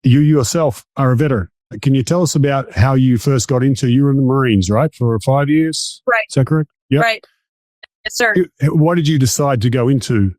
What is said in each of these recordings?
You yourself are a veteran. Can you tell us about how you first got into, you were in the Marines, right? For 5 years? Right. Is that correct? Yep. Right. Yes, sir. Why did you decide to go into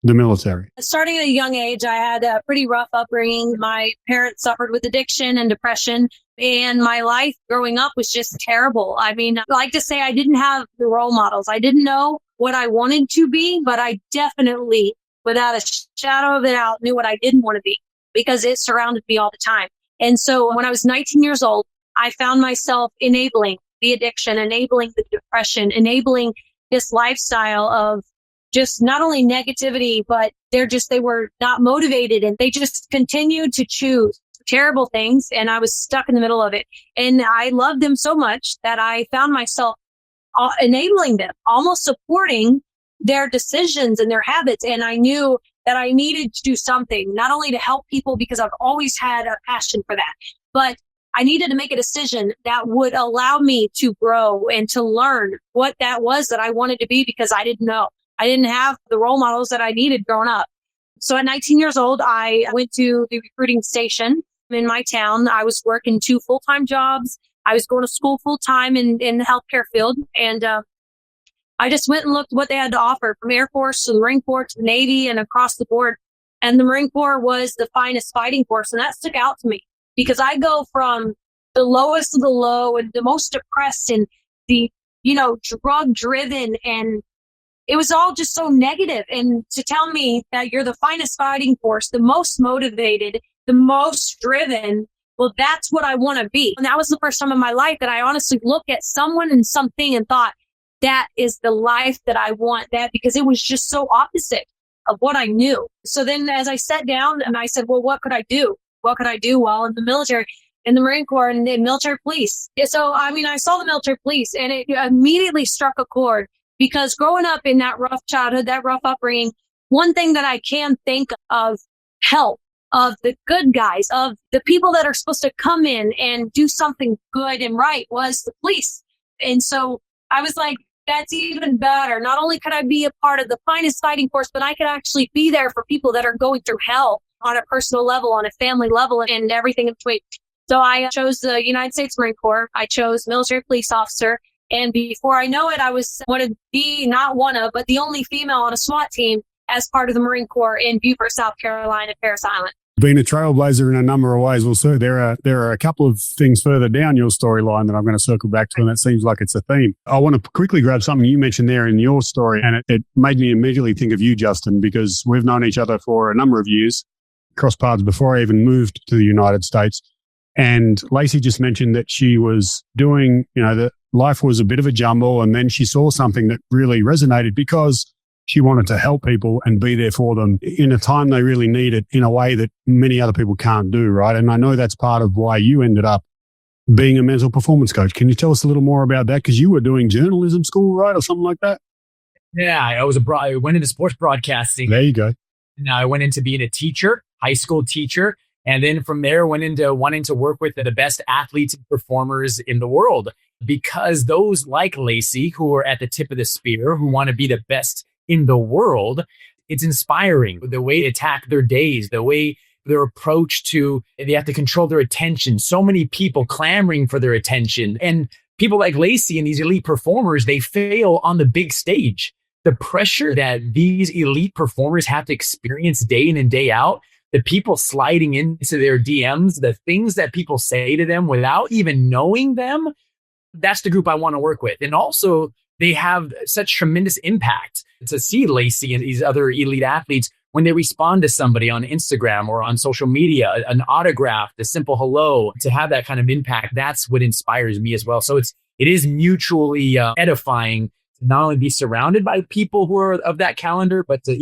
the military? Starting at a young age, I had a pretty rough upbringing. My parents suffered with addiction and depression, and my life growing up was just terrible. I mean, I like to say I didn't have the role models. I didn't know what I wanted to be, but I definitely, without a shadow of a doubt, knew what I didn't want to be because it surrounded me all the time. And so when I was 19 years old, I found myself enabling the addiction, enabling the depression, enabling this lifestyle of just not only negativity, but they were not motivated and they just continued to choose terrible things. And I was stuck in the middle of it. And I loved them so much that I found myself enabling them, almost supporting their decisions and their habits. And I knew that I needed to do something, not only to help people because I've always had a passion for that, but I needed to make a decision that would allow me to grow and to learn what that was that I wanted to be because I didn't know. I didn't have the role models that I needed growing up. So at 19 years old, I went to the recruiting station in my town. I was working 2 full-time jobs. I was going to school full-time in the healthcare field. And I just went and looked what they had to offer, from Air Force to the Marine Corps to the Navy and across the board. And the Marine Corps was the finest fighting force. And that stuck out to me because I go from the lowest of the low and the most depressed and the, drug driven, and it was all just so negative. And to tell me that you're the finest fighting force, the most motivated, the most driven, well, that's what I want to be. And that was the first time in my life that I honestly looked at someone and something and thought, that is the life that I want, that because it was just so opposite of what I knew. So then as I sat down and I said, well, what could I do? What could I do while in the military, in the Marine Corps and the military police? So, I saw the military police and it immediately struck a chord because growing up in that rough childhood, that rough upbringing, one thing that I can think of help, of the good guys, of the people that are supposed to come in and do something good and right was the police. And so I was like, that's even better. Not only could I be a part of the finest fighting force, but I could actually be there for people that are going through hell on a personal level, on a family level, and everything in between. So I chose the United States Marine Corps. I chose military police officer. And before I know it, I was but the only female on a SWAT team as part of the Marine Corps in Beaufort, South Carolina, Parris Island. Being a trailblazer in a number of ways. Well, sir, there are a couple of things further down your storyline that I'm going to circle back to, and that seems like it's a theme. I want to quickly grab something you mentioned there in your story, and it made me immediately think of you, Justin, because we've known each other for a number of years, crossed paths before I even moved to the United States. And Lacey just mentioned that she was doing, that life was a bit of a jumble, and then she saw something that really resonated because she wanted to help people and be there for them in a time they really need it in a way that many other people can't do, right? And I know that's part of why you ended up being a mental performance coach. Can you tell us a little more about that? Because you were doing journalism school, right? Or something like that? Yeah, I went into sports broadcasting. There you go. Now I went into being a teacher, high school teacher. And then from there, went into wanting to work with the best athletes and performers in the world, because those like Lacey, who are at the tip of the spear, who want to be the best in the world, it's inspiring. The way they attack their days, the way their approach to, they have to control their attention. So many people clamoring for their attention. And people like Lacey and these elite performers, they fail on the big stage. The pressure that these elite performers have to experience day in and day out, the people sliding into their DMs, the things that people say to them without even knowing them, that's the group I want to work with. And also, they have such tremendous impact. To see Lacey and these other elite athletes, when they respond to somebody on Instagram or on social media, an autograph, the simple hello, to have that kind of impact, that's what inspires me as well. So it is mutually edifying to not only be surrounded by people who are of that calendar, but to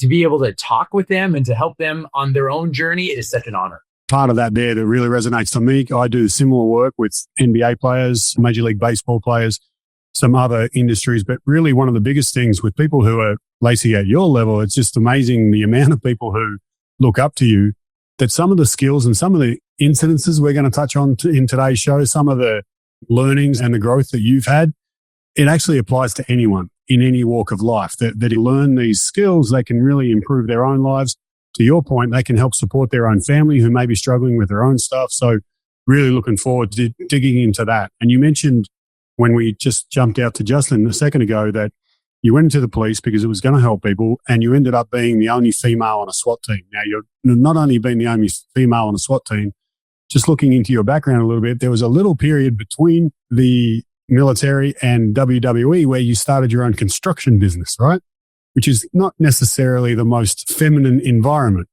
be able to talk with them and to help them on their own journey is such an honor. Part of that there that really resonates to me, I do similar work with NBA players, Major League Baseball players, some other industries, but really one of the biggest things with people who are, Lacey, at your level, it's just amazing the amount of people who look up to you, that some of the skills and some of the incidences we're going to touch on in today's show, some of the learnings and the growth that you've had, it actually applies to anyone in any walk of life, that you learn these skills, they can really improve their own lives to your point, they can help support their own family who may be struggling with their own stuff. So really looking forward to digging into that. And you mentioned when we just jumped out to Justin a second ago that you went into the police because it was going to help people, and you ended up being the only female on a SWAT team. Now, you're not only being the only female on a SWAT team, just looking into your background a little bit, there was a little period between the military and WWE where you started your own construction business, right? Which is not necessarily the most feminine environment.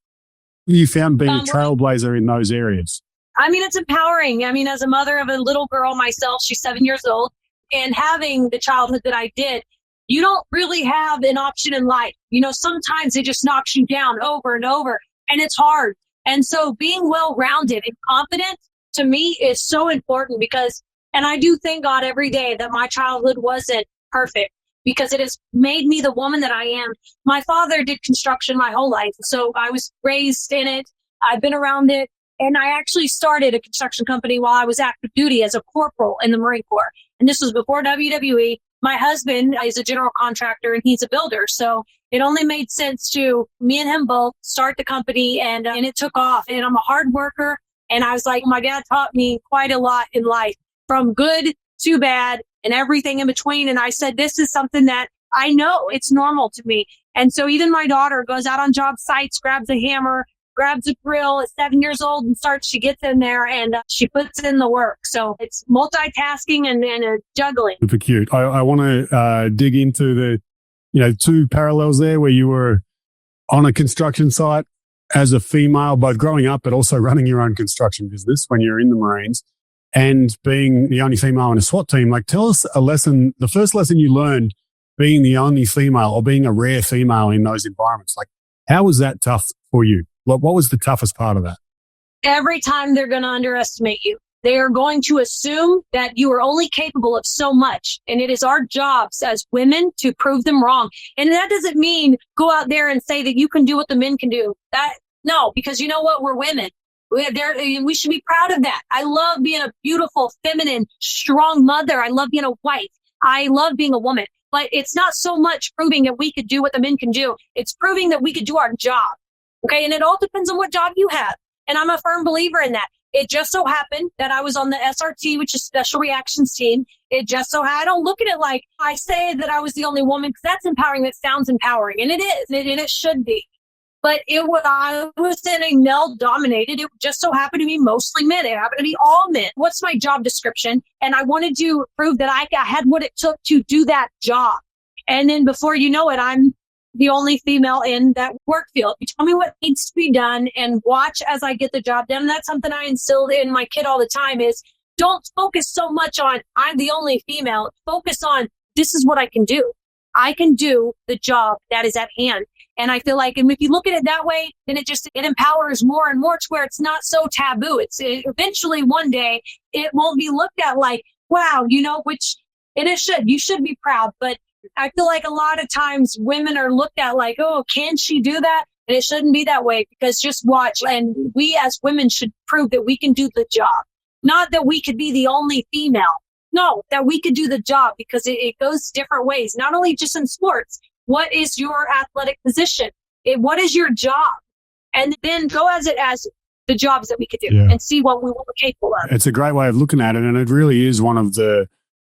You found being a trailblazer in those areas. I mean, it's empowering. I mean, as a mother of a little girl myself, she's 7 years old, and having the childhood that I did, you don't really have an option in life. You know, sometimes it just knocks you down over and over, and it's hard. And so being well-rounded and confident to me is so important because, and I do thank God every day that my childhood wasn't perfect because it has made me the woman that I am. My father did construction my whole life, so I was raised in it. I've been around it. And I actually started a construction company while I was active duty as a corporal in the Marine Corps. And this was before WWE. My husband is a general contractor and he's a builder. So it only made sense to me and him both start the company and it took off. And I'm a hard worker. And I was like, my dad taught me quite a lot in life, from good to bad and everything in between. And I said, this is something that I know it's normal to me. And so even my daughter goes out on job sites, grabs a hammer, grabs a drill at 7 years old and she gets in there and she puts in the work. So it's multitasking and juggling. Super cute. I want to dig into the, two parallels there where you were on a construction site as a female, both growing up, but also running your own construction business when you're in the Marines and being the only female in a SWAT team. Like, tell us a lesson, the first lesson you learned being the only female or being a rare female in those environments. Like, how was that tough for you? What was the toughest part of that? Every time they're going to underestimate you. They are going to assume that you are only capable of so much. And it is our jobs as women to prove them wrong. And that doesn't mean go out there and say that you can do what the men can do. No, because you know what? We're women. We should be proud of that. I love being a beautiful, feminine, strong mother. I love being a wife. I love being a woman. But it's not so much proving that we could do what the men can do. It's proving that we could do our job. Okay. And it all depends on what job you have. And I'm a firm believer in that. It just so happened that I was on the SRT, which is Special Reactions Team. It just so happened. I don't look at it like I say that I was the only woman because that's empowering. That sounds empowering. And it is. And it should be. But I was in a male dominated. It just so happened to be mostly men. It happened to be all men. What's my job description? And I wanted to prove that I had what it took to do that job. And then before you know it, I'm the only female in that work field. You tell me what needs to be done and watch as I get the job done. And that's something I instilled in my kid all the time is don't focus so much on I'm the only female. Focus on this is what I can do. I can do the job that is at hand. And I feel like, and if you look at it that way, then it empowers more and more to where it's not so taboo. Eventually one day it won't be looked at like, wow, and it should. You should be proud. But I feel like a lot of times women are looked at like, oh, can she do that? And it shouldn't be that way because just watch. And we as women should prove that we can do the job. Not that we could be the only female. No, that we could do the job because it goes different ways. Not only just in sports. What is your athletic position? What is your job? And then go as the jobs that we could do and see what we're capable of. It's a great way of looking at it. And it really is one of the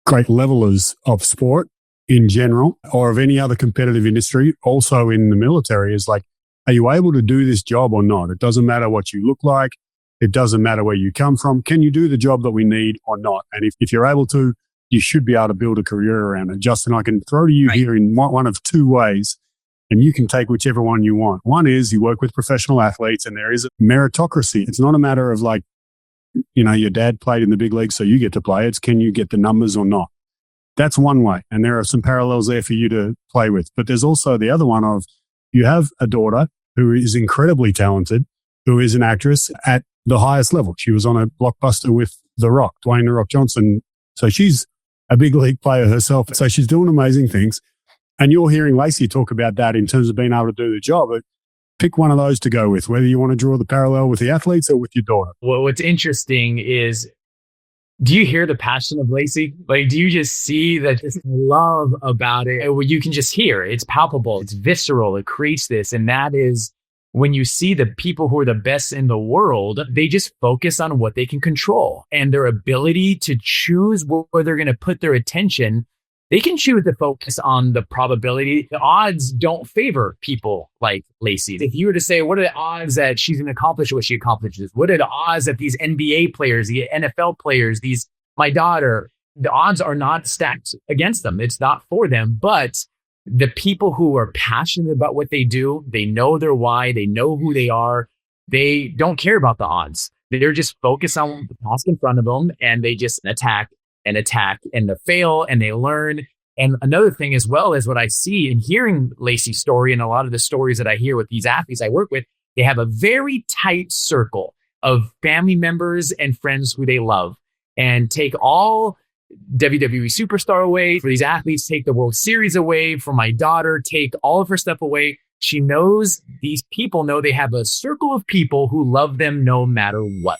great levelers of sport in general or of any other competitive industry, also in the military, is like, are you able to do this job or not? It doesn't matter what you look like. It doesn't matter where you come from. Can you do the job that we need or not? And if you're able to, you should be able to build a career around it. Justin, I can throw to you here in one of two ways, and you can take whichever one you want. One is you work with professional athletes and there is a meritocracy. It's not a matter of like, your dad played in the big leagues, so you get to play. It's can you get the numbers or not? That's one way. And there are some parallels there for you to play with. But there's also the other one of you have a daughter who is incredibly talented, who is an actress at the highest level. She was on a blockbuster with The Rock, Dwayne "The Rock" Johnson. So she's a big league player herself. So she's doing amazing things. And you're hearing Lacey talk about that in terms of being able to do the job. But pick one of those to go with, whether you want to draw the parallel with the athletes or with your daughter. Well, what's interesting is, do you hear the passion of Lacey? Like, do you just see that just love about it? You can just hear it. It's palpable. It's visceral. It creates this. And that is when you see the people who are the best in the world, they just focus on what they can control and their ability to choose where they're going to put their attention. They can choose to focus on the probability. The odds don't favor people like Lacey. If you were to say, what are the odds that she's going to accomplish what she accomplishes? What are the odds that these NBA players, the NFL players, my daughter, the odds are not stacked against them. It's not for them. But the people who are passionate about what they do, they know their why, they know who they are. They don't care about the odds. They're just focused on the task in front of them, and they just attack and they fail and they learn. And another thing as well is what I see in hearing Lacey's story and a lot of the stories that I hear with these athletes I work with, they have a very tight circle of family members and friends who they love, and take all WWE superstar away for these athletes, take the World Series away for my daughter, take all of her stuff away. She knows these people know they have a circle of people who love them no matter what.